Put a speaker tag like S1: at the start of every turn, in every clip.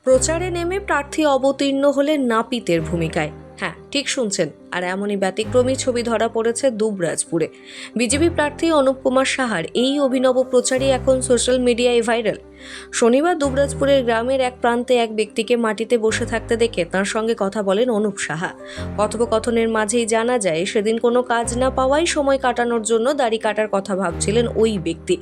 S1: প্রচারে নেমে প্রার্থী অবতীর্ণ হলেন নাপিতের ভূমিকায়। হ্যাঁ, ঠিক শুনছেন। আর এমনই ব্যতিক্রমী ছবি ধরা পড়েছে দুবরাজপুরে। বিজেপি প্রার্থী অনুপ কুমার সাহার এই অভিনব প্রচারই এখন সোশ্যাল মিডিয়ায় ভাইরাল। শনিবার দুবরাজপুরের গ্রামের এক প্রান্তে এক ব্যক্তিকে মাটিতে বসে থাকতে দেখে তার সঙ্গে কথা বলেন অনুপ সাহা। কথোপকথনের মাঝেই জানা যায় সেদিন কোনো কাজ না পাওয়ায় সময় কাটানোর জন্য দাড়ি কাটার কথা ভাবছিলেন ওই ব্যক্তি।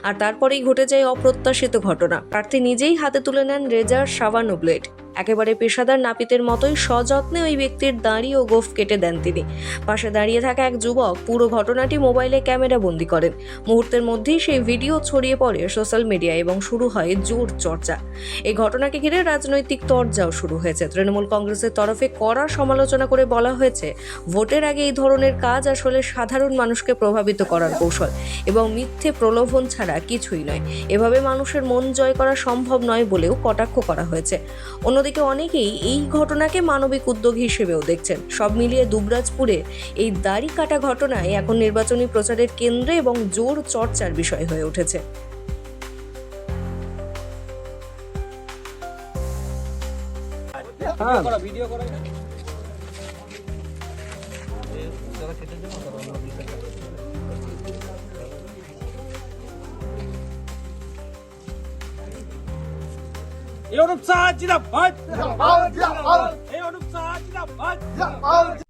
S1: আর তারপরেই ঘটে যায় অপ্রত্যাশিত ঘটনা। প্রার্থী নিজেই হাতে তুলে নেন রেজার, সাবান ও ব্লেড। একেবারে পেশাদার নাপিতের মতোই সযত্নে ওই ব্যক্তির দাড়ি ও গোঁফ কেটে দেন তিনি। পাশে দাঁড়িয়ে থাকা এক যুবক পুরো ঘটনাটি মোবাইলে ক্যামেরা বন্দি করেন। মুহূর্তের মধ্যেই সেই ভিডিও ছড়িয়ে পড়ে সোশ্যাল মিডিয়ায় এবং শুরু হয় জোর চর্চা। এই ঘটনাকে ঘিরে রাজনৈতিক তরজাও শুরু হয়েছে। তৃণমূল কংগ্রেসের তরফে কড়া সমালোচনা করে বলা হয়েছে, ভোটের আগে এই ধরনের কাজ আসলে সাধারণ মানুষকে প্রভাবিত করার কৌশল এবং মিথ্যে প্রলোভন ছাড়া কিছুই নয়। এভাবে মানুষের মন জয় করা সম্ভব নয় বলেও কটাক্ষ করা হয়েছে। অন্যদিকে অনেকেই এই ঘটনাকে মানবিক উদ্যোগ হিসেবেও দেখছেন। সব মিলিয়ে দুবরাজপুরে এই দাড়ি কাটা ঘটনায় এখন নির্বাচনী প্রচারের কেন্দ্রে এবং জোর চর্চার বিষয় হয়ে উঠেছে।
S2: অনুপ সাহা জিন্দাবাদ। অনুপ সাহা জিন্দাবাদ।